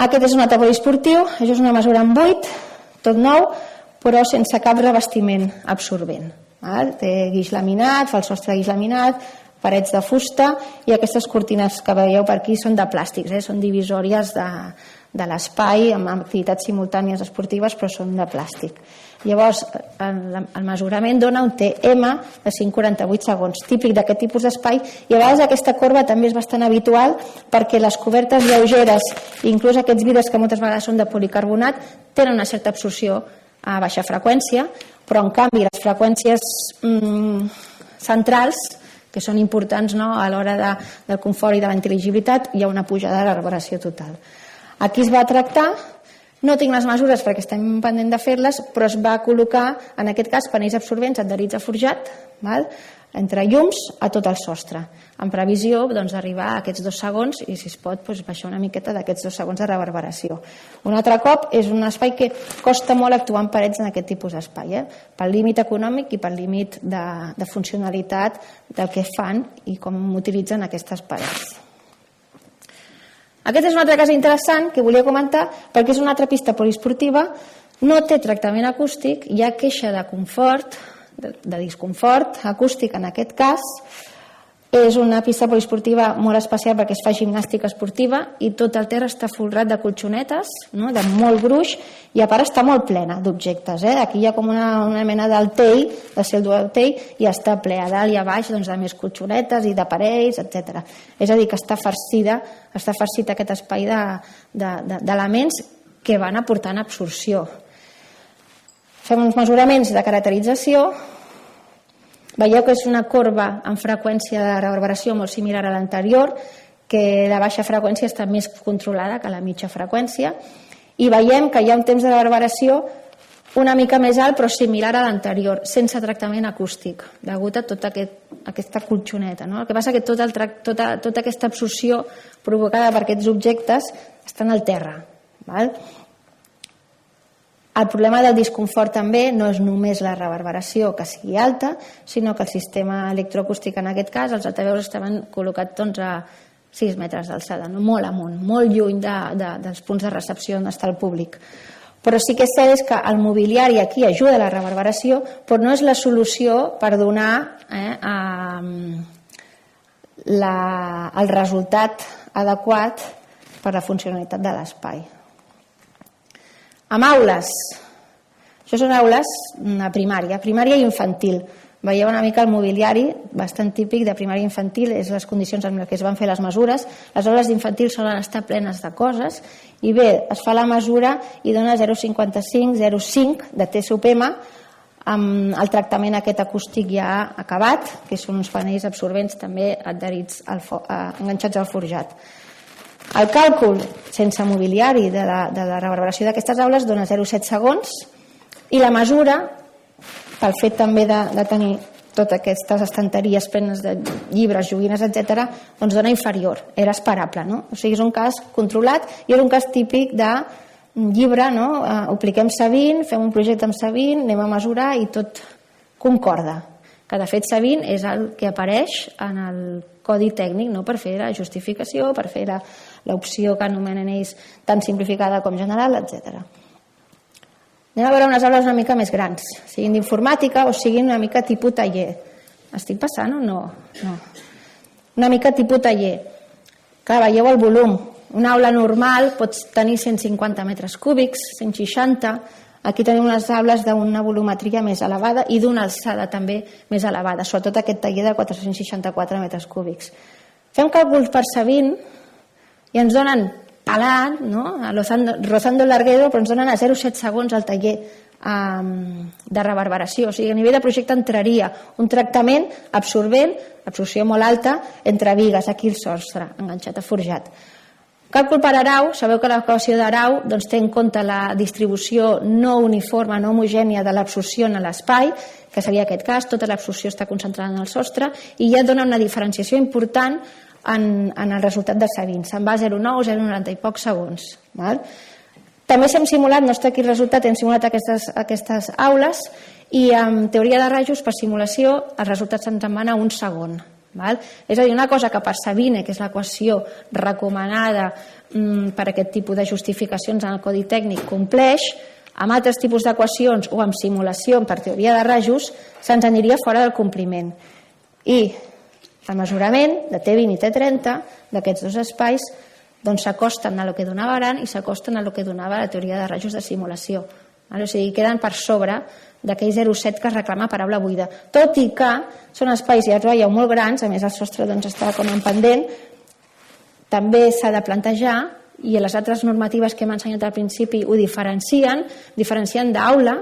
Aquest és un altre poliesportiu, això és una mesura en buit, tot nou, però sense cap revestiment absorbent. Té guix laminat, fa el sostre de guix laminat, parets de fusta, i aquestes cortines que veieu per aquí són de plàstics, són divisòries de l'espai amb activitats simultànies esportives, però són de plàstic. Llavors, el mesurament dona un TM de 5,48 segons, típic d'aquest tipus d'espai, i a vegades aquesta corba també és bastant habitual perquè les cobertes lleugeres, inclús aquests vidres que moltes vegades són de policarbonat, tenen una certa absorció a baixa freqüència, però en canvi les freqüències centrals, que són importants a l'hora del confort i de la intel·ligibilitat, hi ha una pujada de la reverberació total. Aquí es va tractar, no tinc les mesures perquè estem pendent de fer-les, però es va col·locar, en aquest cas, panells absorbents adherits a forjat, entre llums a tot el sostre, en previsió d'arribar a aquests 2 segons i, si es pot, baixar una miqueta d'aquests 2 segons de reverberació. Un altre cop, és un espai que costa molt actuar en parets en aquest tipus d'espai, pel límit econòmic i pel límit de funcionalitat del que fan i com utilitzen aquestes parets. Aquest és un altre cas interessant que volia comentar perquè és una altra pista poliesportiva, no té tractament acústic, hi ha queixa de confort, de disconfort acústic en aquest cas. És una pista poliesportiva molt especial perquè es fa gimnàstica esportiva i tot el terra està folrat de colxonetes, de molt gruix, i a part està molt plena d'objectes. Aquí hi ha com una mena del tei, de ser el dual tei, i està ple a dalt i a baix de més colxonetes i d'aparells, etc. És a dir, que està farcit aquest espai d'elements que van aportant absorció. Fem uns mesuraments de caracterització. Veieu que és una corba amb freqüència de reverberació molt similar a l'anterior, que la baixa freqüència està més controlada que la mitja freqüència, i veiem que hi ha un temps de reverberació una mica més alt però similar a l'anterior, sense tractament acústic, degut a tota aquesta colxoneta. El que passa que tota aquesta absorció provocada per aquests objectes està al terra. El problema del disconfort també no és només la reverberació que sigui alta, sinó que el sistema electroacústic en aquest cas, els altaveus estaven col·locats a 6 metres d'alçada, molt amunt, molt lluny dels punts de recepció on està el públic. Però sí que és cert que el mobiliari aquí ajuda a la reverberació, però no és la solució per donar el resultat adequat per la funcionalitat de l'espai. Amb aules. Això són aules de primària i infantil. Veieu una mica el mobiliari bastant típic de primària i infantil, és les condicions en què es van fer les mesures. Les aules d'infantil solen estar plenes de coses i bé, es fa la mesura i dona 0,55, 0,5 de TSUPM amb el tractament aquest acústic ja acabat, que són uns panells absorbents també adherits enganxats al forjat. El càlcul sense mobiliari de la reverberació d'aquestes aules dona 0,7 segons i la mesura, pel fet també de tenir totes aquestes estanteries plenes de llibres, joguines, etc., doncs dona inferior. Era esperable, no? O sigui, és un cas controlat i és un cas típic de llibre, no? Ho apliquem Sabin, fem un projecte amb Sabin, anem a mesurar i tot concorda. Que de fet Sabin és el que apareix en el codi tècnic per fer la justificació, per fer l'opció que anomenen ells tant simplificada com general, etc. Anem a veure unes aules una mica més grans, siguin d'informàtica o siguin una mica tipus taller. Estic passant o no? No. Una mica tipus taller. Clar, veieu el volum. Una aula normal pot tenir 150 metres cúbics, 160. Aquí tenim unes aules d'una volumetria més elevada i d'una alçada també més elevada, sobretot aquest taller de 464 metres cúbics. Fem càlculs per Sabin i ens donen pelant, rozando el larguero, però ens donen a 0,7 segons el taller de reverberació. O sigui, a nivell de projecte entraria un tractament absorbent, absorció molt alta, entre bigues, aquí el sostre, enganxat a forjat. Càlcul per Arau, sabeu que l'equació d'Arau té en compte la distribució no uniforme, no homogènia de l'absorció en l'espai, que seria aquest cas, tota l'absorció està concentrada en el sostre, i ja dona una diferenciació important en el resultat de Sabin. Se'n va a 0,9, 0,90 i pocs segons. També s'hem simulat, no està aquí el resultat, hem simulat aquestes aules i amb teoria de rajos per simulació els resultats se'ns en van a un segon. És a dir, una cosa que per Sabine, que és l'equació recomanada per aquest tipus de justificacions en el codi tècnic, compleix, amb altres tipus d'equacions o amb simulació per teoria de rajos, se'ns aniria fora del compliment. I el mesurament de T20 i T30 d'aquests dos espais s'acosten a lo que donava Aran i s'acosten a lo que donava la teoria de rajos de simulació. O sigui, queden per sobre d'aquell 0,7 que es reclama paraula buida. Tot i que són espais, ja us veieu, molt grans, a més el sostre està com en pendent, també s'ha de plantejar, i les altres normatives que hem ensenyat al principi ho diferencien d'aula,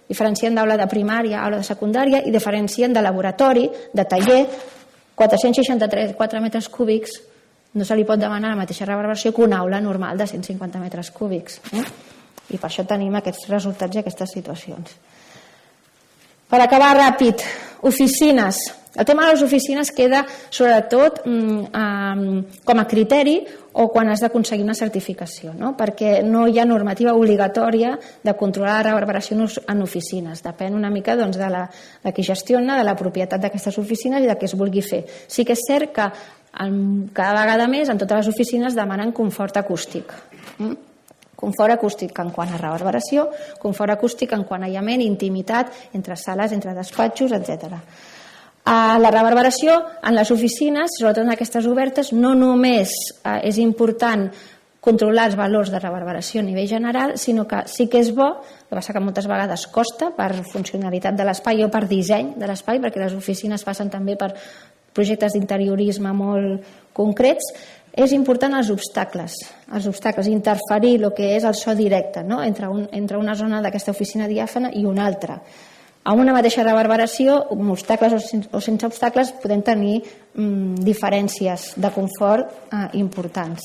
diferencien d'aula de primària, aula de secundària, i diferencien de laboratori, de taller. 463 metres cúbics no se li pot demanar la mateixa reverberació que una aula normal de 150 metres cúbics. I per això tenim aquests resultats i aquestes situacions. Per acabar ràpid, oficines. El tema de les oficines queda sobretot com a criteri o quan has d'aconseguir una certificació, perquè no hi ha normativa obligatòria de controlar la reverberació en oficines. Depèn una mica de qui gestiona, de la propietat d'aquestes oficines i de què es vulgui fer. Sí que és cert que cada vegada més en totes les oficines demanen confort acústic. Confort acústic en quant a reverberació, confort acústic en quant a aïllament, intimitat entre sales, entre despatxos, etc. La reverberació en les oficines, sobretot en aquestes obertes, no només és important controlar els valors de reverberació a nivell general, sinó que sí que és bo, el que passa que moltes vegades costa per funcionalitat de l'espai o per disseny de l'espai, perquè les oficines passen també per projectes d'interiorisme molt concrets. És important els obstacles, interferir el que és el so directe entre una zona d'aquesta oficina diàfana i una altra. Amb una mateixa reverberació, amb obstacles o sense obstacles, podem tenir diferències de confort importants.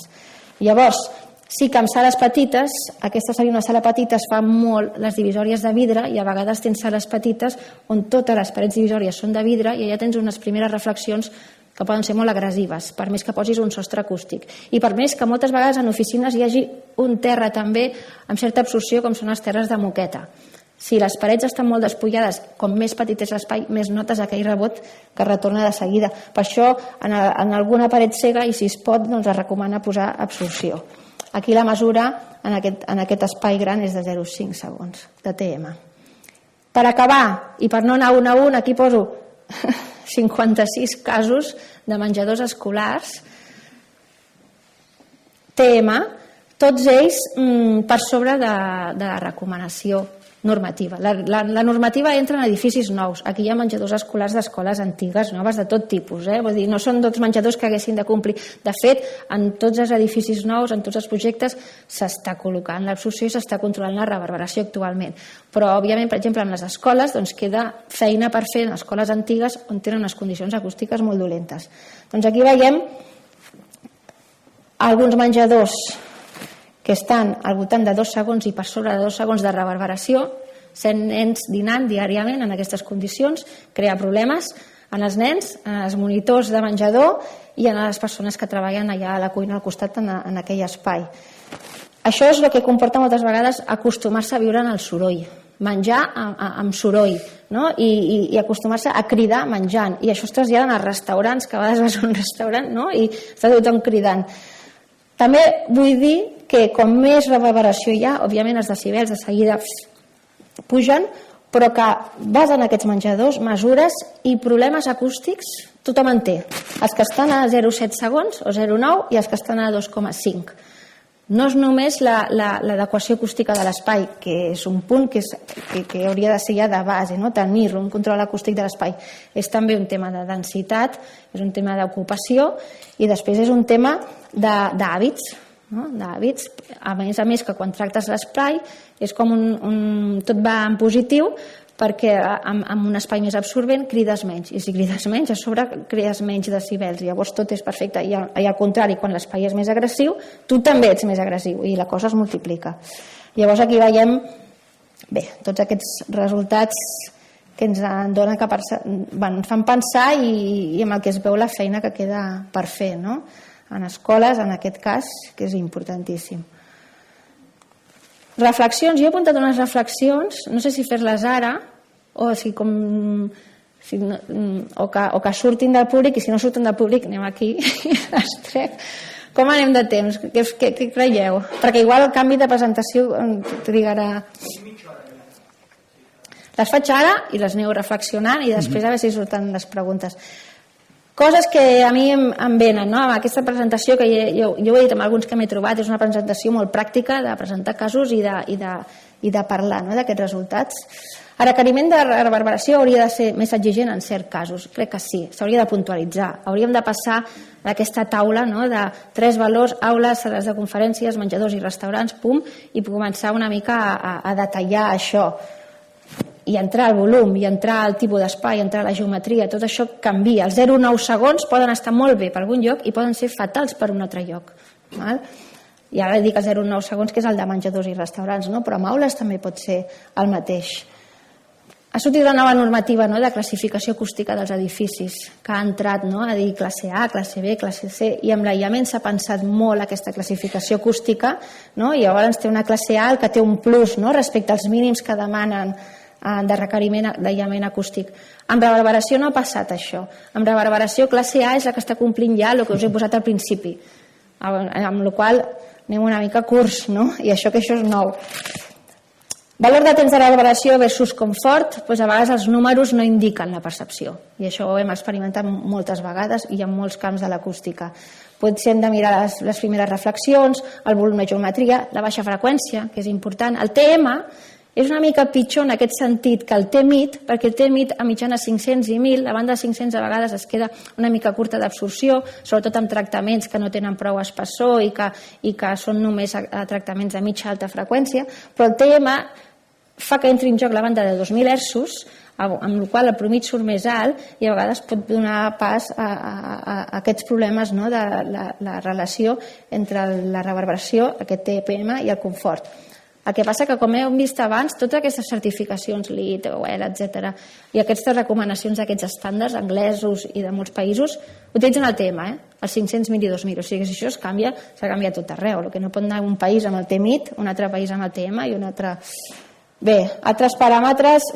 Llavors, sí que en sales petites, aquesta seria una sala petita, es fan molt les divisòries de vidre i a vegades tens sales petites on totes les parets divisòries són de vidre i allà tens unes primeres reflexions que poden ser molt agressives, per més que posis un sostre acústic. I per més que moltes vegades en oficines hi hagi un terra també amb certa absorció, com són les terres de moqueta. Si les parets estan molt despullades, com més petit és l'espai, més notes aquell rebot que retorna de seguida. Per això, en alguna paret cega, i si es pot, es recomana posar absorció. Aquí la mesura en aquest espai gran és de 0,5 segons de TM. Per acabar, i per no anar un a un, aquí poso 56 casos de menjadors escolars TM, tots ells per sobre de la recomanació normativa. La normativa entra en edificis nous. Aquí hi ha menjadors escolars d'escoles antigues, noves, de tot tipus. Vull dir, no són tots menjadors que haguessin de complir. De fet, en tots els edificis nous, en tots els projectes, s'està col·locant l'absorció i s'està controlant la reverberació actualment. Però, òbviament, per exemple, en les escoles queda feina per fer en escoles antigues on tenen unes condicions acústiques molt dolentes. Doncs aquí veiem alguns menjadors que estan al voltant de 2 segons i per sobre de 2 segons de reverberació, 100 nens dinant diàriament en aquestes condicions, crea problemes en els nens, en els monitors de menjador i en les persones que treballen allà a la cuina al costat en aquell espai. Això és el que comporta moltes vegades acostumar-se a viure en el soroll, menjar amb soroll, i acostumar-se a cridar menjant. I això es trasllada als restaurants, que a vegades vas a un restaurant i està tothom cridant. També vull dir que com més reverberació hi ha, òbviament els decibels de seguida pugen, però que vas en aquests menjadors, mesures i problemes acústics tothom en té. Els que estan a 0,7 segons o 0,9 i els que estan a 2,5. No és només l'adequació acústica de l'espai, que és un punt que hauria de ser ja de base, tenir un control acústic de l'espai. És també un tema de densitat, és un tema d'ocupació i després és un tema d'hàbits. A més que quan tractes l'espai és com tot va en positiu perquè amb un espai més absorbent crides menys, i si crides menys a sobre crees menys decibels, llavors tot és perfecte. I al contrari, quan l'espai és més agressiu tu també ets més agressiu i la cosa es multiplica. Llavors aquí veiem tots aquests resultats que ens donen ens fan pensar i amb el que es veu la feina que queda per fer en escoles, en aquest cas, que és importantíssim. Reflexions. Jo he apuntat unes reflexions, no sé si fer-les ara o si com o que surtin del públic, i si no surten del públic anem aquí i les trec. Com anem de temps? Què creieu? Perquè igual el canvi de presentació trigarà... Les faig ara i les aneu reflexionant i després a veure si surten les preguntes. Coses que a mi em venen, no? Amb aquesta presentació, que jo ho he dit amb alguns que m'he trobat, és una presentació molt pràctica de presentar casos i de parlar, no?, d'aquests resultats. El requeriment de reverberació hauria de ser més exigent en certs casos. Crec que sí, s'hauria de puntualitzar. Hauríem de passar a aquesta taula, no?, de 3 valors: aules, sales de conferències, menjadors i restaurants, i començar una mica a detallar això. I entrar al volum, i entrar al tipus d'espai, entrar a la geometria, tot això canvia. Els 0,9 segons poden estar molt bé per algun lloc i poden ser fatals per un altre lloc. I ara dic els 0,9 segons, que és el de menjadors i restaurants, no? Però amb aules també pot ser el mateix. Ha sortit la nova normativa, no?, de classificació acústica dels edificis, que ha entrat, no?, a dir classe A, classe B, classe C, i amb l'aïllament s'ha pensat molt aquesta classificació acústica, no?, i llavors té una classe A, el que té un plus, no?, respecte als mínims que demanen de requeriment d'aïllament acústic. Amb reverberació no ha passat això. Amb reverberació classe A és la que està complint ja el que us he posat al principi, amb la qual anem una mica curts, no? I això és nou. Valor de temps de reverberació versus confort, doncs a vegades els números no indiquen la percepció, i això ho hem experimentat moltes vegades i en molts camps de l'acústica. Potser hem de mirar les primeres reflexions, el volum de geometria, la baixa freqüència, que és important. El TM és una mica pitjor en aquest sentit que el T-MID, perquè el T-MID a mitjana 500 i 1.000, la banda de 500 a vegades es queda una mica curta d'absorció, sobretot amb tractaments que no tenen prou espessor i que són només tractaments de mitja alta freqüència, però el TM fa que entri en joc la banda de 2.000 Hz, amb la qual el promig surt més alt i a vegades pot donar pas a aquests problemes, no?, de la relació entre la reverberació, aquest TPM, i el confort. El que passa que, com hem vist abans, totes aquestes certificacions, LEED, WELL, etc., i aquestes recomanacions d'aquests estàndards anglesos i de molts països utilitzen el TM, els 500, 1.000 i 2.000. O sigui que si això es canvia, s'ha canviat tot arreu. El que no pot anar un país amb el TMID, un altre país amb el TM i un altre... Bé, altres paràmetres,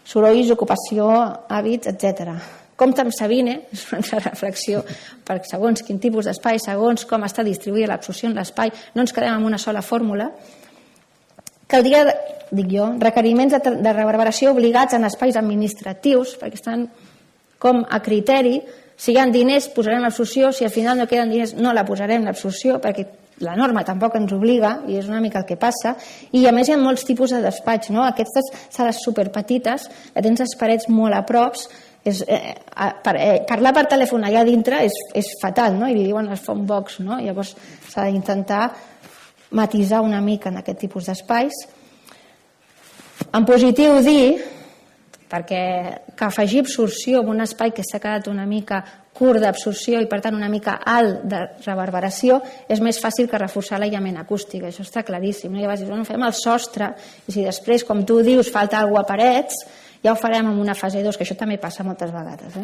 sorolls, ocupació, hàbits, etc. Compte amb Sabine, és una altra reflexió, perquè segons quin tipus d'espai, segons com està distribuïda l'absorció en l'espai, no ens quedem amb una sola fórmula. Caldria, dic jo, requeriments de reverberació obligats en espais administratius, perquè estan com a criteri. Si hi ha diners, posarem l'absorció, si al final no queden diners, no la posarem l'absorció, perquè la norma tampoc ens obliga, i és una mica el que passa, i a més hi ha molts tipus de despatx, no? Aquestes sales superpetites, que tens les parets molt a props, parlar per telèfon allà dintre és fatal, no? I li diuen els phone box, no? Llavors s'ha d'intentar matisar una mica en aquest tipus d'espais. En positiu dir, perquè que afegir absorció en un espai que s'ha quedat una mica curt d'absorció i per tant una mica alt de reverberació és més fàcil que reforçar l'aïllament acústic, això està claríssim, no? Llavors dius, fem el sostre i si després, com tu dius, falta alguna cosa a parets, ja ho farem en una fase 2, que això també passa moltes vegades.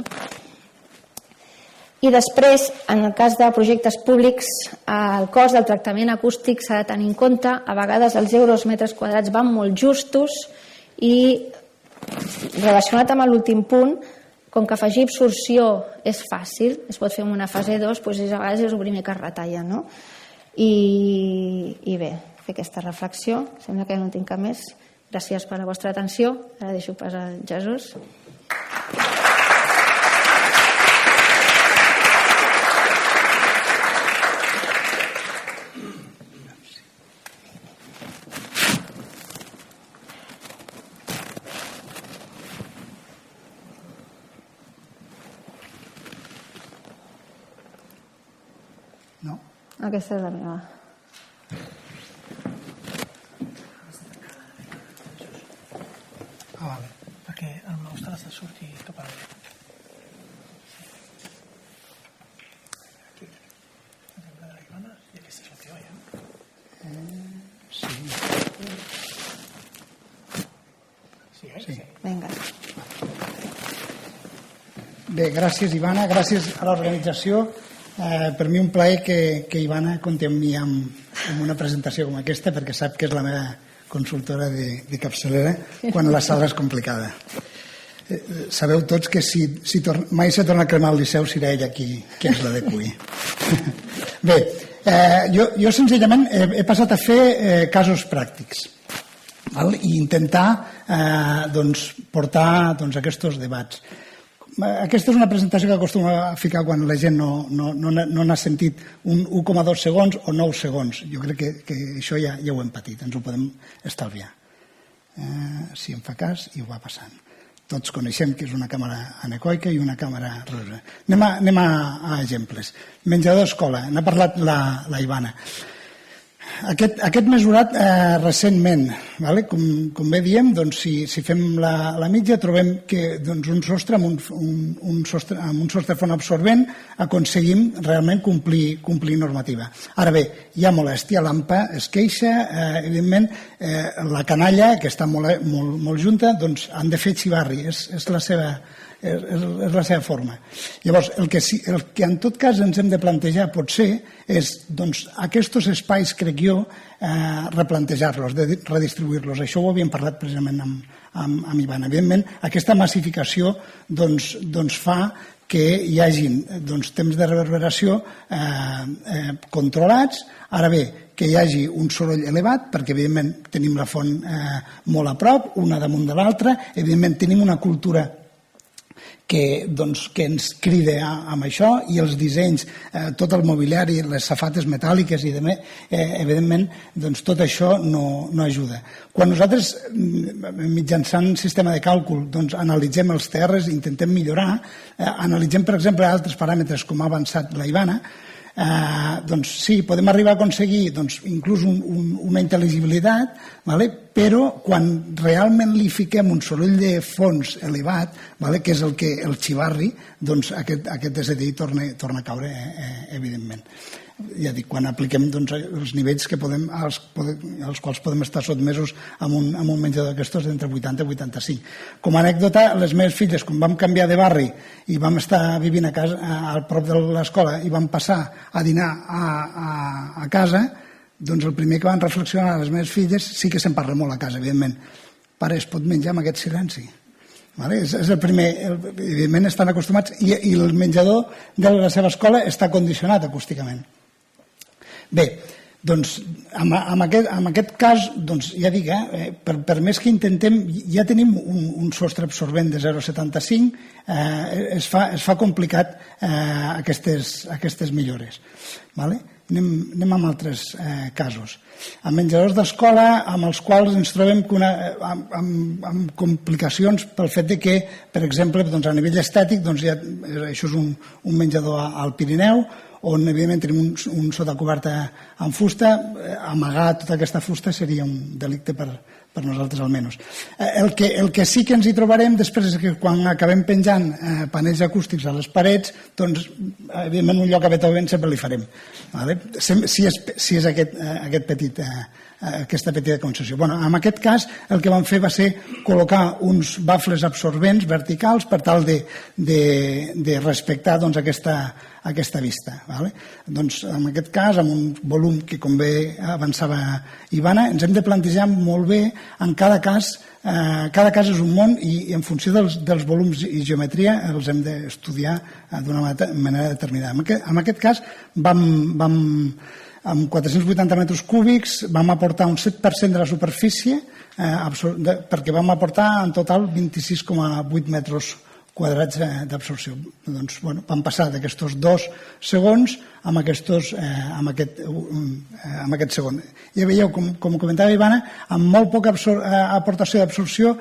I després, en el cas de projectes públics, el cost del tractament acústic s'ha de tenir en compte. A vegades els euros metres quadrats van molt justos i, relacionat amb l'últim punt, com que afegir absorció és fàcil, es pot fer en una fase 2, doncs a vegades és el primer que es retalla, no? I bé, fer aquesta reflexió, sembla que no tinc cap més. Gràcies per la vostra atenció. Ara deixo pas a Jesús. No? Aquesta és la meva. Vale, perquè el nostre has de sortir cap a la... Aquí. La de la Ivana i aquesta és la teva, ja? Sí. Sí. Vinga. Bé, gràcies, Ivana, gràcies a l'organització. Per mi un plaer que Ivana compti amb mi amb una presentació com aquesta, perquè sap que és la meva consultora de capçalera quan la sala és complicada. sabeu tots que si mai se torna a cremar el Liceu serà ella qui ens l'adeqüi. Bé, jo senzillament he passat a fer casos pràctics i intentar portar aquests debats. Aquesta és una presentació que acostumo a ficar quan la gent no n'ha sentit un 1,2 segons o 9 segons. Jo crec que això ja ho hem patit, ens ho podem estalviar. Si em fa cas, i ho va passant. Tots coneixem que és una càmera anecoica i una càmera rosa. Anem a exemples. Menjador d'escola, n'ha parlat la Ivana. Aquest mesurat recentment, com bé diem, si fem la mitja trobem que un sostre amb un sostre font absorbent aconseguim realment complir normativa. Ara bé, hi ha molèstia, l'AMPA es queixa, evidentment la canalla, que està molt junta, han de fer xivarri, és la seva forma. Llavors, el que en tot cas ens hem de plantejar potser és aquests espais, crec jo, replantejar-los, redistribuir-los. Això ho havíem parlat precisament amb Ivana. Evidentment, aquesta massificació fa que hi hagin temps de reverberació controlats. Ara bé, que hi hagi un soroll elevat, perquè evidentment tenim la font molt a prop, una damunt de l'altra, evidentment tenim una cultura que ens crida amb això, i els dissenys, tot el mobiliari, les safates metàl·liques, i evidentment tot això no ajuda. Quan nosaltres, mitjançant sistema de càlcul, analitzem els TRs, intentem millorar, analitzem, per exemple, altres paràmetres com ha avançat la Ivana, sí, podem arribar a aconseguir inclús una intel·ligibilitat, però quan realment li fiquem un soroll de fons elevat, que és el xivarri, aquest SDI torna a caure, evidentment. Ja dic, quan apliquem els nivells als quals podem estar sotmesos amb un menjador d'aquestos d'entre 80 i 85. Com a anècdota, les meves filles, quan vam canviar de barri i vam estar vivint a casa, al prop de l'escola, i vam passar a dinar a casa, el primer que van reflexionar les meves filles, sí que se'n parla molt a casa, evidentment. Pare, es pot menjar amb aquest silenci? És el primer, evidentment estan acostumats, i el menjador de la seva escola està condicionat acústicament. Bé, en aquest cas, ja dic, per més que intentem, ja tenim un sostre absorbent de 0,75, es fa complicat aquestes millores. Anem amb altres casos. Amb menjadors d'escola amb els quals ens trobem amb complicacions pel fet que, per exemple, a nivell estètic, això és un menjador al Pirineu, on evidentment tenim un sotacoberta amb fusta. Amagar tota aquesta fusta seria un delicte per nosaltres almenys. El que sí que ens hi trobarem després és que quan acabem penjant panells acústics a les parets, evidentment un lloc a Beethoven sempre li farem, si és aquesta petita concessió. En aquest cas el que vam fer va ser col·locar uns bafles absorbents verticals per tal de respectar aquesta vista. En aquest cas, amb un volum que, com bé avançava Ivana, ens hem de plantejar molt bé en cada cas és un món, i en funció dels volums i geometria els hem d'estudiar d'una manera determinada. En aquest cas amb 480 metres cúbics vam aportar un 7% de la superfície, perquè vam aportar en total 26,8 metres quadrats d'absorció. Vam passar d'aquests 2 segons amb aquest segon. Ja veieu, com comentava Ivana, amb molt poca aportació d'absorció,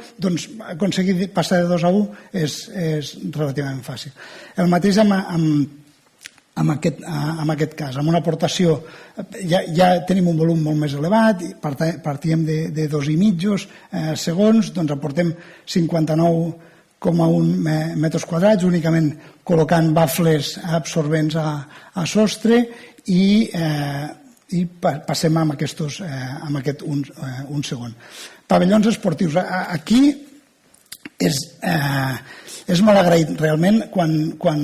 aconseguir passar de 2 a 1 és relativament fàcil. El mateix amb aquest cas, amb una aportació, ja tenim un volum molt més elevat, partíem de 2,5 segons, aportem 59,1 metres quadrats, únicament col·locant bafles absorbents a sostre, i passem amb aquest un segon. Pavellons esportius. Aquí és molt agraït realment quan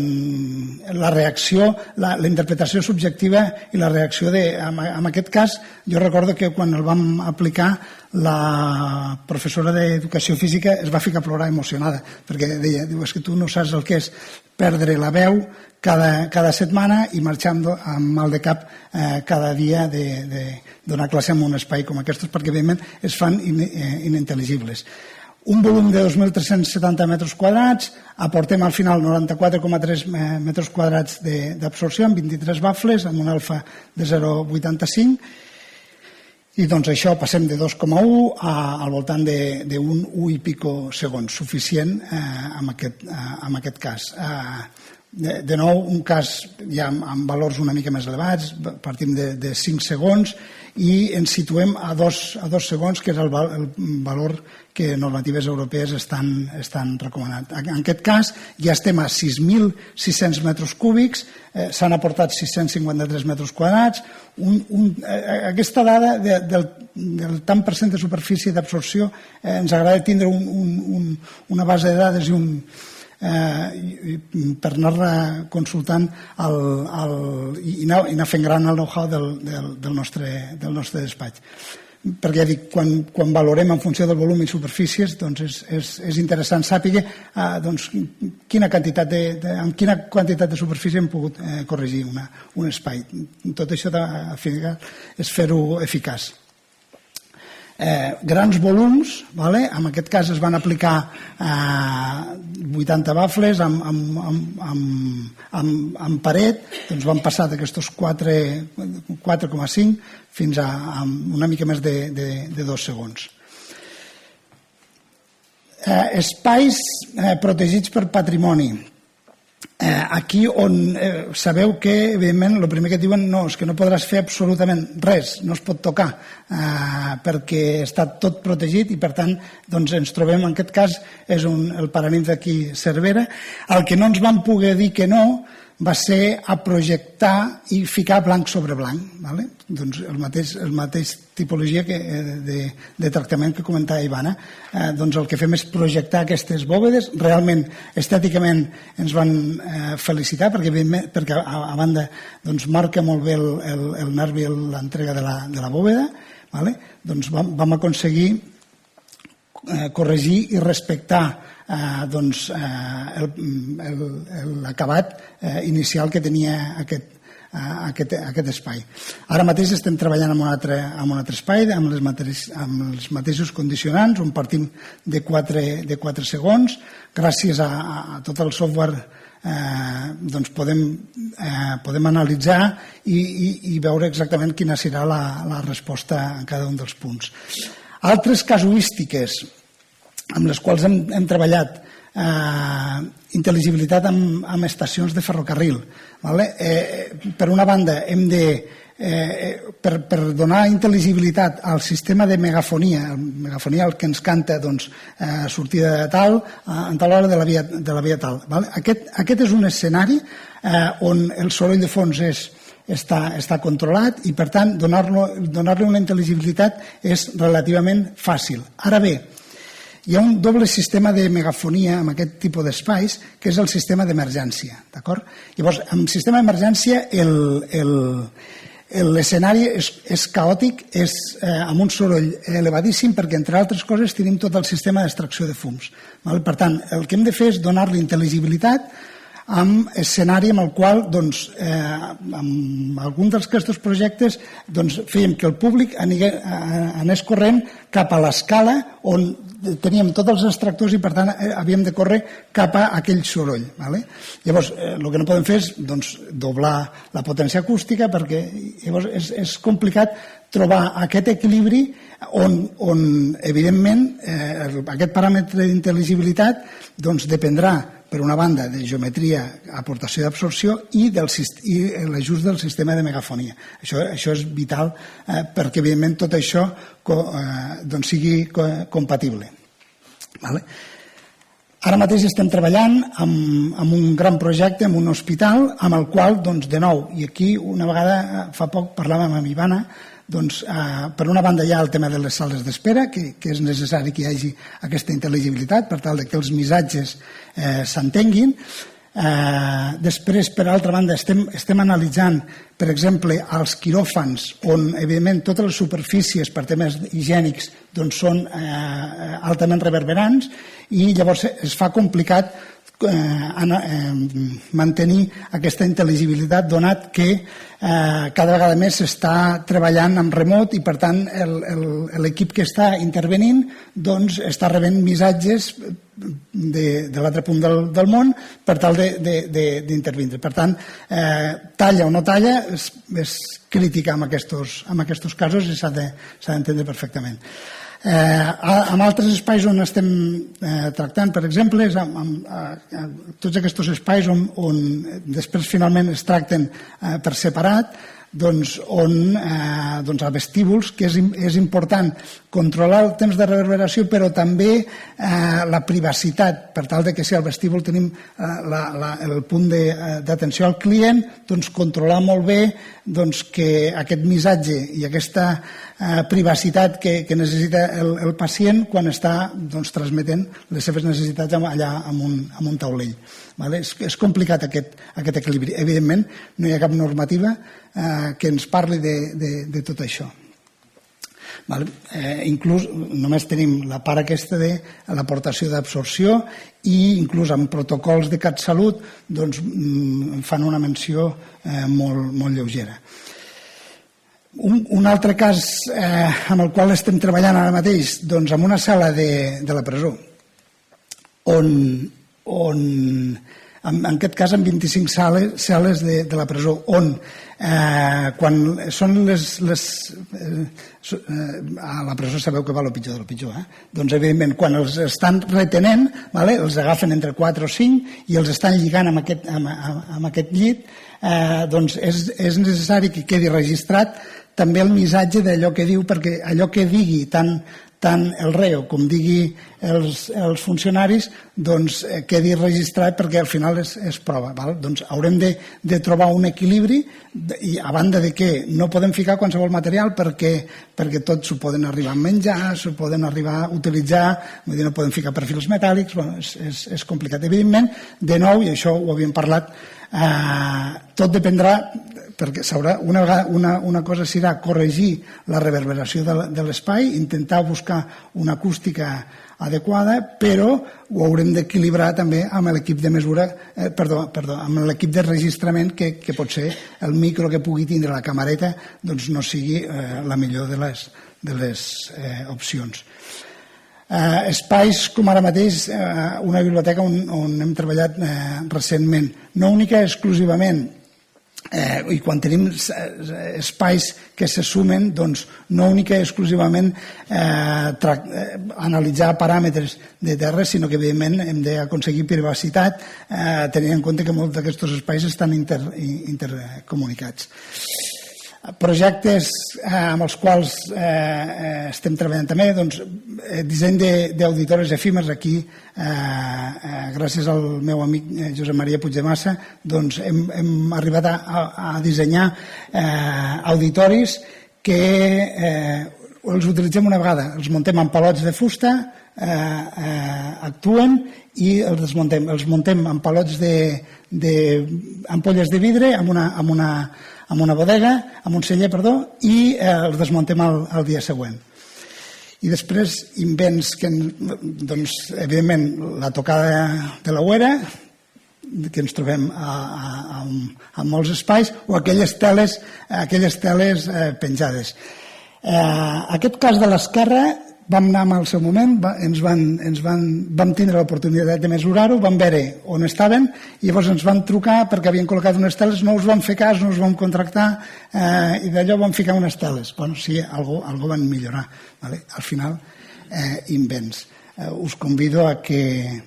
la reacció, la interpretació subjectiva i la reacció en aquest cas, jo recordo que quan el vam aplicar la professora d'educació física es va ficar a plorar emocionada perquè deia, és que tu no saps el que és perdre la veu cada setmana i marxar amb mal de cap cada dia de donar classe en un espai com aquests perquè evidentment es fan inintel·ligibles. Un volum de 2.370 metres quadrats, aportem al final 94,3 metres quadrats d'absorció amb 23 bafles, amb un alfa de 0,85, i doncs això passem de 2,1 al voltant d'un 1 i pico segons, suficient en aquest cas. De nou, un cas ja amb valors una mica més elevats, partim de 5 segons i ens situem a 2 segons, que és el valor que normatives europees estan recomanant. En aquest cas ja estem a 6.600 metres cúbics, s'han aportat 653 metres quadrats. Aquesta dada del tant per cent de superfície d'absorció ens agrada tindre una base de dades per anar consultant i anar fent gran el know-how del nostre despatx. Perquè ja dic, quan valorem en funció del volum i superfícies, doncs és interessant saber amb quina quantitat de superfície hem pogut corregir un espai. Tot això és fer-ho eficaç. Grans volums, en aquest cas es van aplicar 80 bafles amb paret, doncs van passar d'aquestos 4,5 fins a una mica més de 2 segons. Espais protegits per patrimoni. Aquí on sabeu que, evidentment, el primer que et diuen és que no podràs fer absolutament res, no es pot tocar, perquè està tot protegit i, per tant, ens trobem, en aquest cas, és el paranimf d'aquí Cervera. El que no ens van poder dir que no va ser a projectar i ficar blanc sobre blanc. Doncs el mateix tipologia de tractament que comentava Ivana. Doncs el que fem és projectar aquestes bòvedes. Realment, estèticament, ens van felicitar perquè a banda marca molt bé el nervi i l'entrega de la bòveda. Doncs vam aconseguir corregir i respectar l'acabat inicial que tenia aquest espai. Ara mateix estem treballant en un altre espai amb els mateixos condicionants, on partim de 4 segons. Gràcies a tot el software podem analitzar i veure exactament quina serà la resposta en cada un dels punts. Altres casuístiques amb les quals hem treballat, intel·ligibilitat amb estacions de ferrocarril. Per una banda, per donar intel·ligibilitat al sistema de megafonia, el que ens canta sortida de tal, en tal hora de la via tal. Aquest és un escenari on el soroll de fons està controlat i, per tant, donar-li una intel·ligibilitat és relativament fàcil. Ara bé, hi ha un doble sistema de megafonia en aquest tipus d'espais, que és el sistema d'emergència. Llavors, en el sistema d'emergència l'escenari és caòtic, és amb un soroll elevadíssim, perquè, entre altres coses, tenim tot el sistema d'extracció de fums. Per tant, el que hem de fer és donar-li intel·ligibilitat amb escenari amb el qual, amb algun d'aquests projectes, fèiem que el públic anés corrent cap a l'escala on teníem tots els extractors i, per tant, havíem de córrer cap a aquell soroll. Llavors, el que no podem fer és doblar la potència acústica, perquè llavors és complicat trobar aquest equilibri on evidentment, aquest paràmetre d'intel·ligibilitat dependrà, per una banda, de geometria, aportació d'absorció i l'ajust del sistema de megafonia. Això és vital perquè, evidentment, tot això sigui compatible. Ara mateix estem treballant en un gran projecte, en un hospital, amb el qual, de nou, i aquí una vegada fa poc parlàvem amb Ivana, per una banda hi ha el tema de les sales d'espera, que és necessari que hi hagi aquesta intel·ligibilitat per tal que els missatges s'entenguin. Després, per altra banda, estem analitzant, per exemple, els quiròfans, on, evidentment, totes les superfícies per temes higiènics són altament reverberants i llavors es fa complicat mantenir aquesta intel·ligibilitat, donat que cada vegada més s'està treballant en remot i, per tant, l'equip que està intervenint està rebent missatges de l'altre punt del món per tal d'intervindre. Per tant, talla o no talla és crítica en aquests casos i s'ha d'entendre perfectament. En altres espais on estem tractant, per exemple, tots aquests espais on després finalment es tracten per separat, on a vestíbuls, que és important controlar el temps de reverberació, però també la privacitat, per tal que si al vestíbul tenim el punt d'atenció al client, controlar molt bé que aquest missatge i aquesta privacitat que necessita el pacient quan està transmetent les seves necessitats allà amb un taulell. És complicat aquest equilibri. Evidentment, no hi ha cap normativa que ens parli de tot això. Inclús només tenim la part aquesta de l'aportació d'absorció i inclús en protocols de CatSalut fan una menció molt lleugera. Un altre cas amb el qual estem treballant ara mateix, en una sala de la presó, on en aquest cas en 25 sales de la presó, on quan són a la presó sabeu que va el pitjor del pitjor, doncs evidentment quan els estan retenent, els agafen entre 4 o 5 i els estan lligant amb aquest llit, doncs és necessari que quedi registrat també el missatge d'allò que diu, perquè allò que digui tant el reo com digui els funcionaris quedi registrat, perquè al final es prova. Doncs haurem de trobar un equilibri, i a banda de que no podem ficar qualsevol material perquè tots s'ho poden arribar a menjar, s'ho poden arribar a utilitzar, no podem ficar perfils metàl·lics, és complicat. Evidentment, de nou, i això ho havíem parlat, tot dependrà, perquè una cosa serà corregir la reverberació de l'espai, intentar buscar una acústica adequada, però ho haurem d'equilibrar també amb l'equip de mesura, amb l'equip de registrament, que pot ser el micro que pugui tindre la camareta no sigui la millor de les opcions. Espais com ara mateix una biblioteca on hem treballat recentment, no única exclusivament, i quan tenim espais que se sumen, doncs no única i exclusivament analitzar paràmetres de terra, sinó que evidentment hem d'aconseguir privacitat, tenint en compte que molts d'aquests espais estan intercomunicats. Projectes amb els quals estem treballant també, disseny d'auditoris efímers. Aquí, gràcies al meu amic Josep Maria Puigdemassa, hem arribat a dissenyar auditoris que els utilitzem una vegada, els muntem en palots de fusta, actuen i els desmuntem. Els muntem en palots d'ampolles de vidre amb una bodega, amb un celler, i els desmuntem el dia següent. I després invents que, evidentment, la tocada de l'ouera, que ens trobem a molts espais, o aquelles teles penjades. Aquest cas de l'esquerra vam anar en el seu moment, vam tindre l'oportunitat de mesurar-ho, vam veure on estaven i llavors ens van trucar perquè havien col·locat unes teles, no us vam fer cas, no us vam contractar i d'allò vam ficar unes teles. Bueno, sí, algo van millorar. Al final, invents. Us convido a que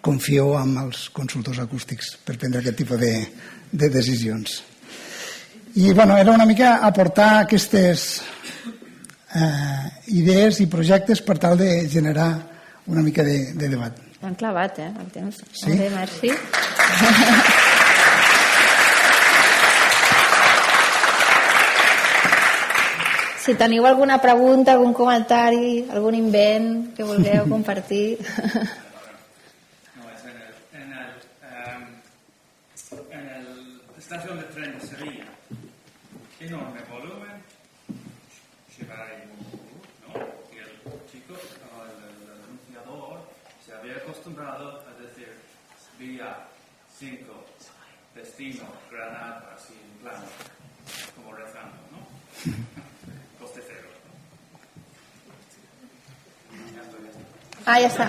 confieu en els consultors acústics per prendre aquest tipus de decisions. I era una mica aportar aquestes idees i projectes per tal de generar una mica de debat. T'han clavat, el temps. Sí? Molt bé, merci. Si teniu alguna pregunta, algun comentari, algun invent que vulgueu compartir. No, es en el estación de tren de Sevilla. Enorme volumen, llevar ahí un ¿no? Y el chico, el anunciador, se había acostumbrado a decir Sevilla 5, destino, Granada, así en plan, como rezando, ¿no? Coste cero. Ya está.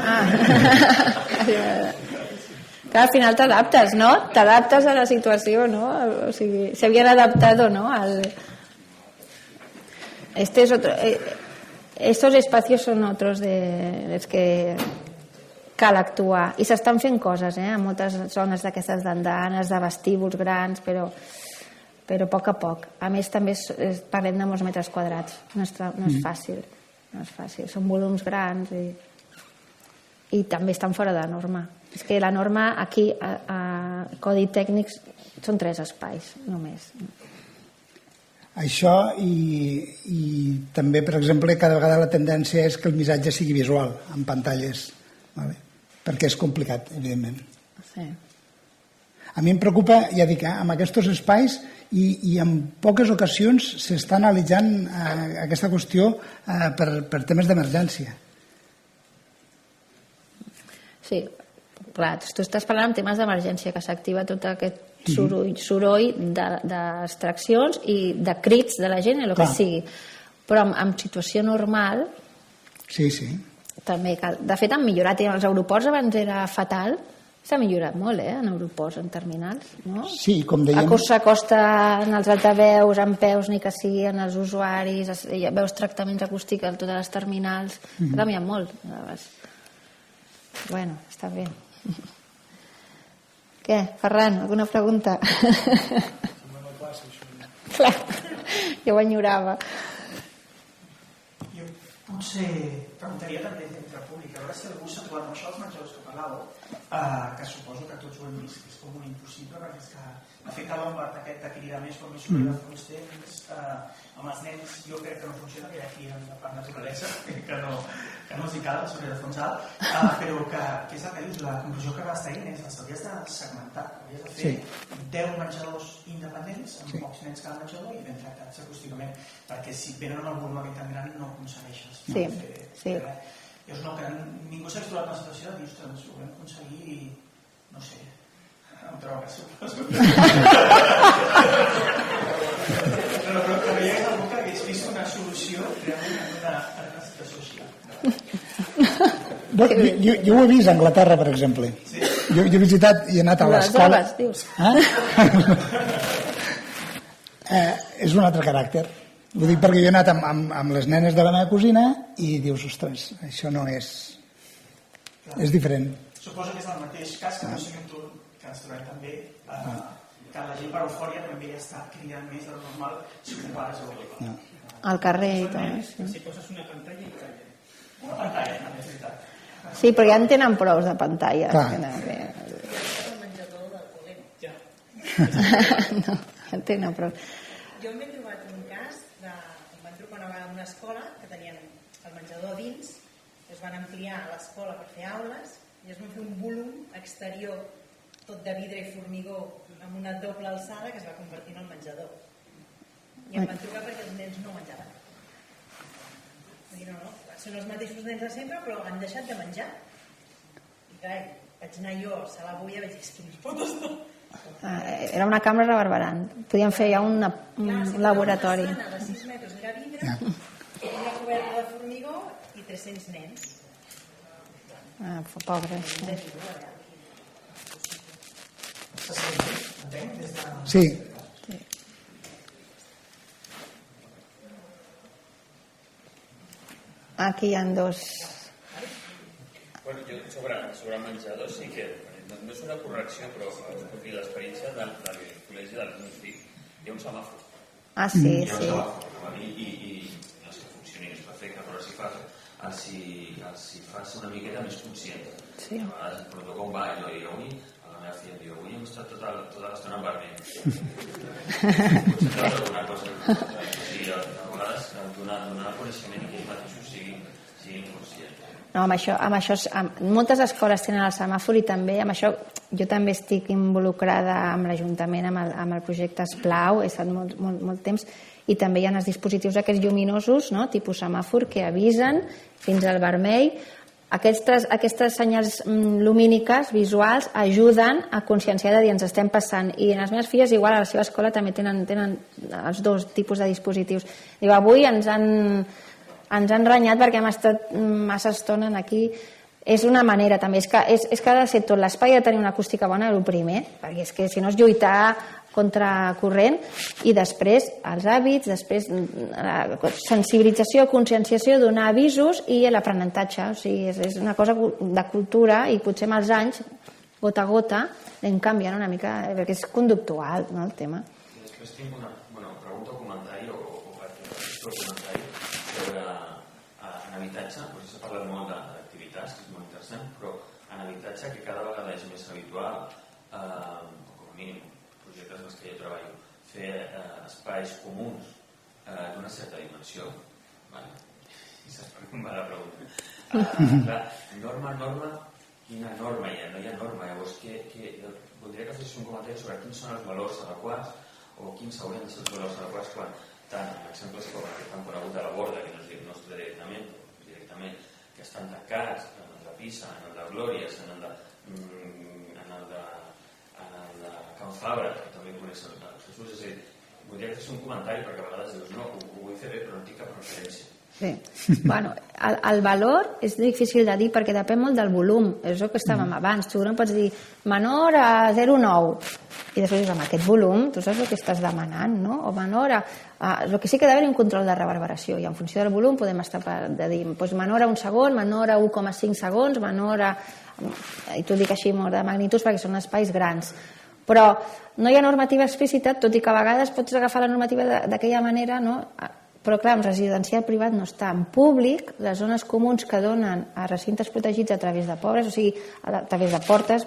Clar, al final t'adaptes, ¿no? T'adaptes a la situació, ¿no? O sigui, se habían adaptado, ¿no? Estos espacios son otros de los que cal actuar. I s'estan fent coses, en moltes zones d'aquestes d'andanes, de vestíbuls grans, però a poc. A més, també parlem de molts metres quadrats. No és fàcil. No és fàcil. Són volums grans i també estan fora de norma. És que la norma aquí a Codi Tècnic són 3 espais només. Això i també, per exemple, cada vegada la tendència és que el missatge sigui visual, en pantalles, vale? Perquè és complicat, evidentment. Sí. A mi em preocupa, ja dic, amb aquests espais i en poques ocasions s'està analitzant aquesta qüestió per temes d'emergència. Sí, clar, tu estàs parlant en temes d'emergència, que s'activa tot aquest soroll d'extraccions i de crits de la gent, el que sigui. Però en situació normal sí. també cal. De fet, han millorat. Els aeroports abans era fatal. S'ha millorat molt, en aeroports, en terminals, no? Sí, com dèiem... S'acosta en els altaveus, en peus, ni que sigui en els usuaris, veus tractaments acústics a totes les terminals. Ha canviat molt. Bueno, està bé. Què, Ferran, alguna pregunta? Clar, jo ho enyorava. Jo potser preguntaria també d'entre públic, a veure si algú s'ha trobat amb això els menjadors que parlàveu, que suposo que tots ho hem vist, que és com un impossible, perquè és que de fet el bombard aquest de cridar més com més soroll de fons temps, amb els nens jo crec que no funciona, que aquí per naturalesa, que no els hi cal el soroll de fons alt, però que és el que dius, la conclusió que vas traient és les hauries de segmentar, hauries de fer 10 menjadors independents, amb pocs nens cada menjador i ben tractats acústicament, perquè si venen amb el volum aquest tan gran no aconsegueixes. Sí. Llavors no, que ningú s'ha trobat en la situació de dir, ostres, ho vam aconseguir i no sé, em trobo que suposo. Però que veiés algú que hagués vist una solució realment en una situació així. Jo ho he vist a Anglaterra, per exemple. Jo he visitat i he anat a l'escola. Les dius. És un altre caràcter. Ho dic perquè jo he anat amb les nenes de la meva cosina i dius, ostres, això no és... És diferent. Suposo que és el mateix cas que no sé tu, que ens trobem també, que la gent per eufòria també ja està cridant més del normal si ho compares a Europa. Al carrer i tot. Si poses una pantalla i calla. Una pantalla, també, és veritat. Sí, però ja en tenen prou de pantalles. Clar. El menjador del col·le. No, en tenen prou. Jo m'he trobat un cas em van trucar una vegada en una escola que tenien el menjador dins, es van ampliar l'escola per fer aules i es van fer un volum exterior tot de vidre i formigó amb una doble alçada que es va convertir en el menjador. I em van trucar perquè els nens no menjaven. No, són els mateixos nens de sempre, però han deixat de menjar. I clar, vaig anar jo a la bulla i vaig dir, és que no es pot estar. Era una cambra reverberant. Podíem fer ja un laboratori. Una façana de 6 metres era vidre, una coberta de formigó i 300 nens. Pobres. Sí. Aquí hi ha dos. Bueno, jo sobre menjador sí que no és una correcció, però escolti, l'experiència del col·legi del meu fill hi ha un semàfor. Sí. Hi ha un semàfor i no és que funcioni, és perfecte, però si fas una miqueta més conscient. Sí. A vegades el protocol va i avui a la meva filla em diu, avui hem estat tota l'estona en vermell. Potser t'ha alguna cosa. A vegades donar coneixement i que ells mateixos siguin conscients. No, amb això, moltes escoles tenen el semàfor i també amb això jo també estic involucrada amb l'Ajuntament, amb el projecte Esplau, he estat molt temps, i també hi ha els dispositius aquests lluminosos, no? Tipus semàfor, que avisen fins al vermell. Aquestes senyals lumíniques visuals ajuden a conscienciar de dir ens estem passant, i les meves filles igual a la seva escola també tenen els dos tipus de dispositius. Diu, avui ens han renyat perquè hem estat massa estona aquí. És una manera també, és que ha de ser tot l'espai, ha de tenir una acústica bona, el primer, perquè és que si no és lluitar contra corrent, i després els hàbits, després sensibilització, conscienciació, donar avisos i l'aprenentatge. O sigui, és una cosa de cultura i potser amb els anys, gota a gota, anem canviant una mica, perquè és conductual, no, el tema. I després tinc una pregunta o comentari sobre en habitatge, doncs s'ha parlat molt d'activitats, que és molt interessant, però en habitatge que cada vegada és més habitual, com a mínim projectes en els que jo treballo, fer espais comuns d'una certa dimensió. I s'espera com va la pregunta. Norma, quina norma hi ha? No hi ha norma. Llavors, voldria que fessis un comentari sobre quins són els valors adequats o quins haurien de ser els valors adequats quan tant exemples com aquest tan conegut de la Borda, que no és el nostre directament, que estan tancats, en el de Pisa, en el de Glòries, en el de Can Fabra, que també coneix els Jesús. És a dir, voldria que fes un comentari, perquè a vegades dius, no, ho vull fer bé, però no tinc cap referència. Sí. Bueno, el valor és difícil de dir perquè depèn molt del volum, és el que estàvem abans. Tu no pots dir menor a 0,9 i després dius, amb aquest volum tu saps el que estàs demanant, no? O menor a... El que sí que ha d'haver un control de reverberació, i en funció del volum podem estar de dir menor a 1 segon, menor a 1,5 segons, menor a... i t'ho dic així molt de magnituds perquè són espais grans. Però no hi ha normativa explícita, tot i que a vegades pots agafar la normativa d'aquella manera, no? Però clar, en residencial privat no està. En públic, les zones comuns que donen a recintes protegits a través de pobres, o sigui, a través de portes,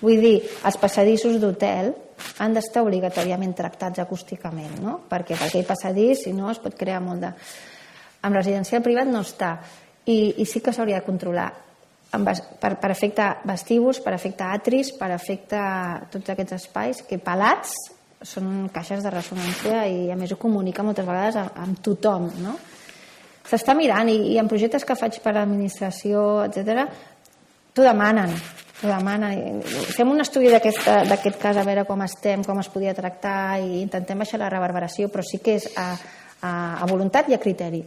vull dir, els passadissos d'hotel han d'estar obligatòriament tractats acústicament, no? Perquè per aquell passadís, si no, es pot crear molt de... En residencial privat no està. I sí que s'hauria de controlar per efecte vestíbuls, per efecte atris, per efecte tots aquests espais que pelats són caixes de ressonància i a més ho comunica moltes vegades amb tothom, no? S'està mirant i en projectes que faig per l'administració, etc., t'ho demanen. Fem un estudi d'aquest cas a veure com estem, com es podia tractar i intentem baixar la reverberació, però sí que és a voluntat i a criteri.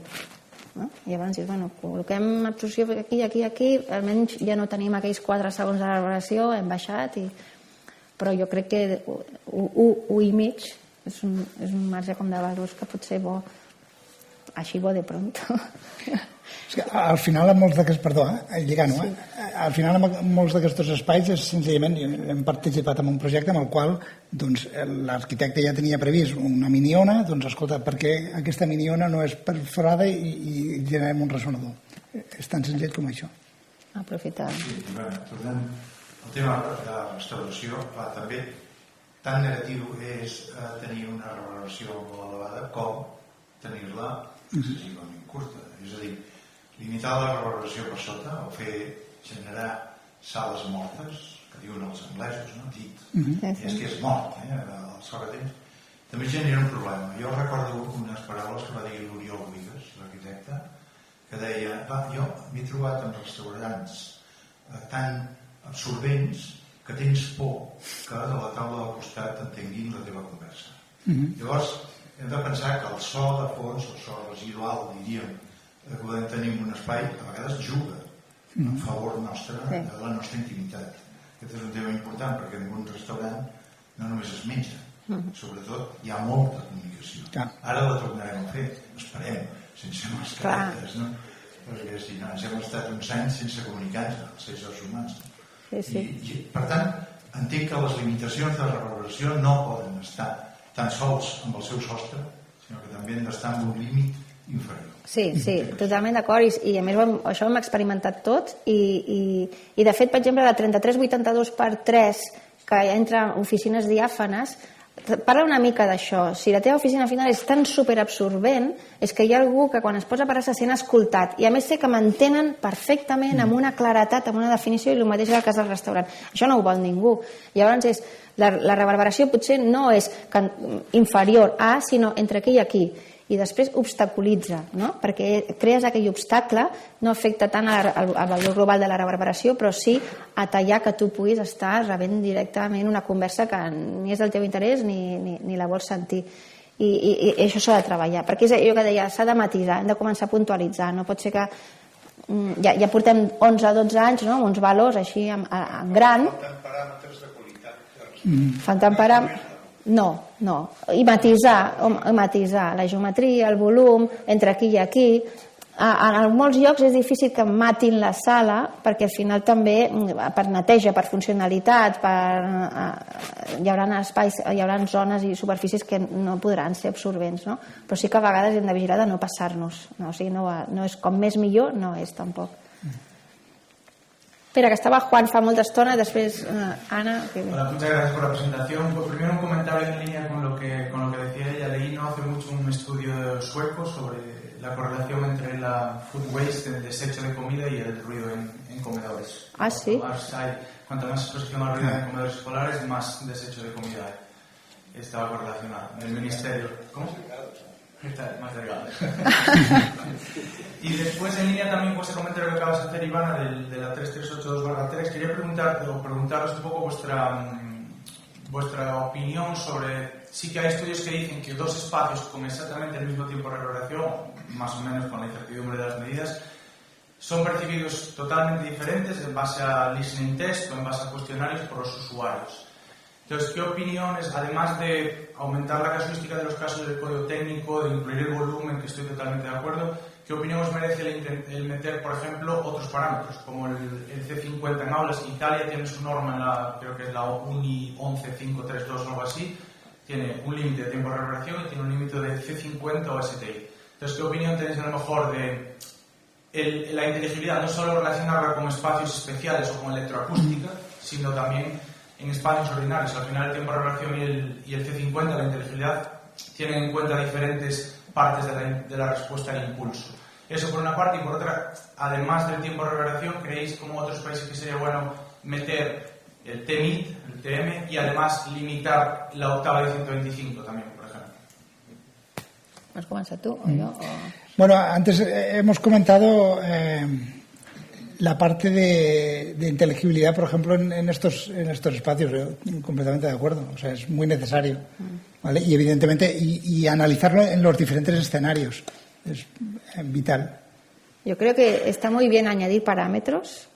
No? I llavors dius, bueno, col·loquem absorció aquí, almenys ja no tenim aquells 4 segons de reverberació, hem baixat però jo crec que 1,5 és un marge com de valors que pot ser bo, així bo de pronto. Al final, molts d'aquests espais és senzillament, hem participat en un projecte en el qual l'arquitecte ja tenia previst una miniona, doncs escolta, per què aquesta miniona no és perforada i generem un ressonador? És tan senzill com això. Aprofitar. Tornem al tema de la restauració, també tan negatiu és tenir una reverberació molt elevada com tenir-la excessivament curta. És a dir, limitar la reverberació per sota o generar sales mortes, que diuen els anglesos, no? Dit. És que és mort, el socatemps. També genera un problema. Jo recordo unes paraules que va dir l'Oriol Buigas, l'arquitecte, que deia, jo m'he trobat amb restaurants tan absorbents que tens por que de la taula del costat entenguin la teva conversa. Llavors, hem de pensar que el so de fons, el so residual, diríem, que podem tenir en un espai, a vegades juga en favor nostre, de la nostra intimitat. Aquest és un tema important, perquè en un restaurant no només es menja, sobretot hi ha molta comunicació. Ara la tornarem a fer, esperem, sense mascaretes, no? Perquè si no, ens hem estat uns anys sense comunicar-nos, els éssers humans. I, per tant, entenc que les limitacions de reverberació no poden estar tan sols amb el seu sostre, sinó que també han d'estar en un límit inferior. Sí, totalment d'acord, i a més això ho hem experimentat tots i de fet, per exemple, la 3382/3, que entra oficines diàfanes, Parla una mica d'això. Si la teva oficina al final és tan superabsorbent, és que hi ha algú que quan es posa a parlar se sent escoltat. I a més sé que m'entenen perfectament, amb una claretat, amb una definició, i el mateix és el cas del restaurant. Això no ho vol ningú. Llavors la reverberació potser no és inferior a, sinó entre aquí i aquí. I després obstaculitza, no? Perquè crees aquell obstacle, no afecta tant al valor global de la reverberació, però sí a tallar que tu puguis estar rebent directament una conversa que ni és del teu interès ni la vols sentir. I això s'ha de treballar, perquè és allò que deia, s'ha de matisar, hem de començar a puntualitzar, no pot ser que ja portem 11 o 12 anys, no? Amb uns valors així en gran. Falten paràmetres de qualitat. Falten paràmetres. No. I matisar la geometria, el volum, entre aquí i aquí. En molts llocs és difícil que matin la sala perquè al final també per neteja, per funcionalitat, hi haurà espais, hi haurà zones i superfícies que no podran ser absorbents, no? Però sí que a vegades hem de vigilar de no passar-nos. O sigui, no és com més millor, no és tampoc. Espera, que estaba Juan fa molta estona, después Ana. Hola, muchas gracias por la presentación. Pues primero un comentario en línea con lo que decía ella. Leí no hace mucho un estudio sueco sobre la correlación entre la food waste, el desecho de comida, y el ruido en comedores. Ah, sí. Cuanto más exposición al ruido en comedores escolares, más desecho de comida hay. Estaba correlacionado. El ministerio. ¿Cómo? Está más delgado. Y después en línea también pues, se comenta lo que acabas de hacer, Ivana, de la 3382/3. Quería preguntaros un poco vuestra opinión sobre... Sí que hay estudios que dicen que dos espacios con exactamente el mismo tiempo de reverberación, más o menos con la incertidumbre de las medidas, son percibidos totalmente diferentes en base a listening test o en base a cuestionarios por los usuarios. Entonces, ¿qué opiniones, además de aumentar la casuística de los casos del código técnico, de incluir el volumen, que estoy totalmente de acuerdo, qué opinión os merece el meter, por ejemplo, otros parámetros, como el C50 en aulas? Italia tiene su norma, creo que es la UNI 11532 o algo así, tiene un límite de tiempo de reverberación y tiene un límite de C50 o STI. Entonces, ¿qué opinión tenéis a lo mejor de la inteligibilidad, no solo relacionarla con espacios especiales o con electroacústica, sino también en espacios ordinarios? Al final el tiempo de reverberación y el C50, la inteligibilidad, tienen en cuenta diferentes partes de la respuesta al impulso. Eso por una parte, y por otra, además del tiempo de reverberación, ¿creéis como otros países que sería bueno meter el TMIT, el TM, y además limitar la octava de 125 también, por ejemplo? ¿Has comenzado tú o yo? Bueno, antes hemos comentado la parte de inteligibilidad, por ejemplo, en estos espacios. Yo completamente de acuerdo. O sea, es muy necesario, ¿vale? Y evidentemente y analizarlo en los diferentes escenarios es vital. Yo creo que está muy bien añadir parámetros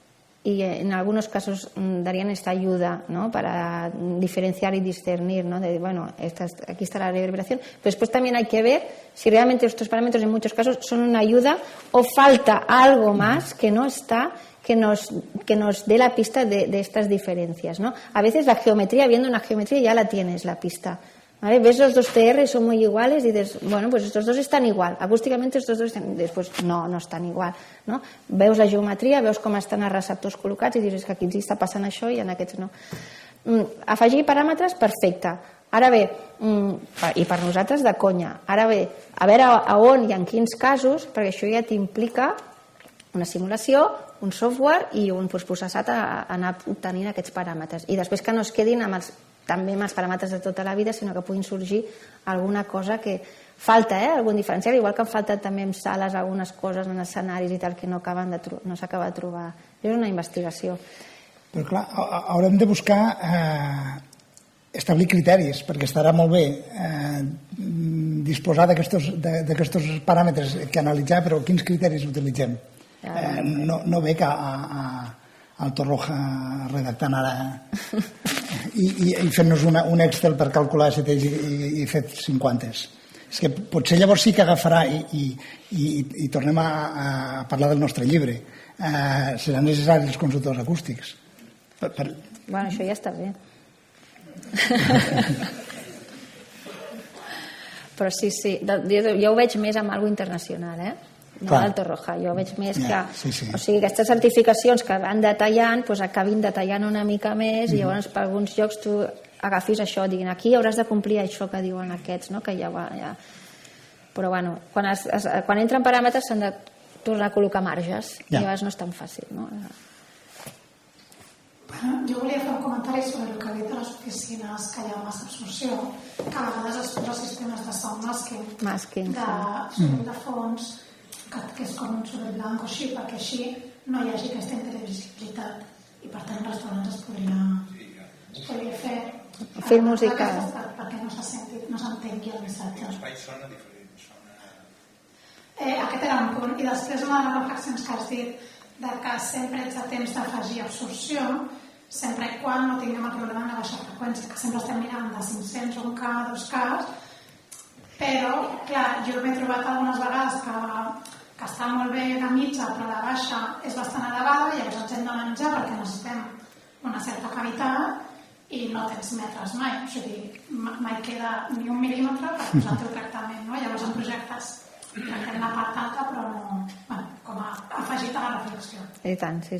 y en algunos casos darían esta ayuda, ¿no? Para diferenciar y discernir, ¿no? De, bueno, aquí está la reverberación. Pero después también hay que ver si realmente estos parámetros en muchos casos son una ayuda o falta algo más que no está, que nos dé la pista de estas diferencias, ¿no? A veces la geometría, viendo una geometría ya la tienes, la pista, ¿vale? Ves los dos TR, son muy iguales y dices, bueno, pues estos dos están igual, acústicamente estos dos están... Después no estan igual, no? Veus la geometria, veus com estan els receptors col·locats i dius que aquí està passant això i en aquests no. Afegir paràmetres, perfecte. Ara bé, i per nosaltres de conya, ara bé, a veure a on i en quins casos, perquè això ja t'implica una simulació, un software i un processat a anar obtenint aquests paràmetres. I després que no es quedin també amb els paràmetres de tota la vida, sinó que puguin sorgir alguna cosa que falta, algun diferencial, igual que falta també en sales algunes coses, en escenaris i tal, que no s'acaba de trobar. És una investigació. Però clar, haurem de buscar establir criteris, perquè estarà molt bé disposar d'aquests paràmetres que analitzar, però quins criteris utilitzem? No ve que al Torroja redactant ara i fent-nos un Excel per calcular STs i fet 50. És que potser llavors sí que agafarà i tornem a parlar del nostre llibre. Seran necessaris els consultors acústics. Bueno, això ja està bé. Però sí, jo ho veig més amb alguna internacional, no al Torroja, jo veig més que o sigui, aquestes certificacions que van detallant, doncs acabin detallant una mica més i llavors per alguns llocs tu agafis això, diguin, aquí hauràs de complir això que diuen aquests, no? Que ja va... Ja... Però bueno, quan entren paràmetres s'han de tornar a col·locar marges i a vegades no és tan fàcil, no? Jo volia fer un comentari sobre el que ha dit de les oficines, que hi ha massa absorció, que a vegades es posa sistemes de sound masking, de soroll de fons, que és com un soroll blanc o així, perquè així no hi hagi aquesta intel·ligibilitat i per tant restaurants es podria fer fer música perquè no s'entengui el missatge. L'espai sona diferent, aquest era un punt. I després una de les reflexions que has dit de que sempre ets a temps d'afegir absorció, sempre i quan no tinguem el problema de baixa freqüència, que sempre estem mirant de 500, 1K, 2K, però, clar, jo m'he trobat algunes vegades que està molt bé de mitja, però la baixa és bastant elevada, i llavors ens hem de menjar perquè necessitem una certa cavitat i no tens metres mai, o sigui, mai queda ni 1 mil·límetre per posar el teu tractament, no? Llavors en projectes tractem la part alta, però no, bueno, com a afegit a la reflexió. I tant, sí.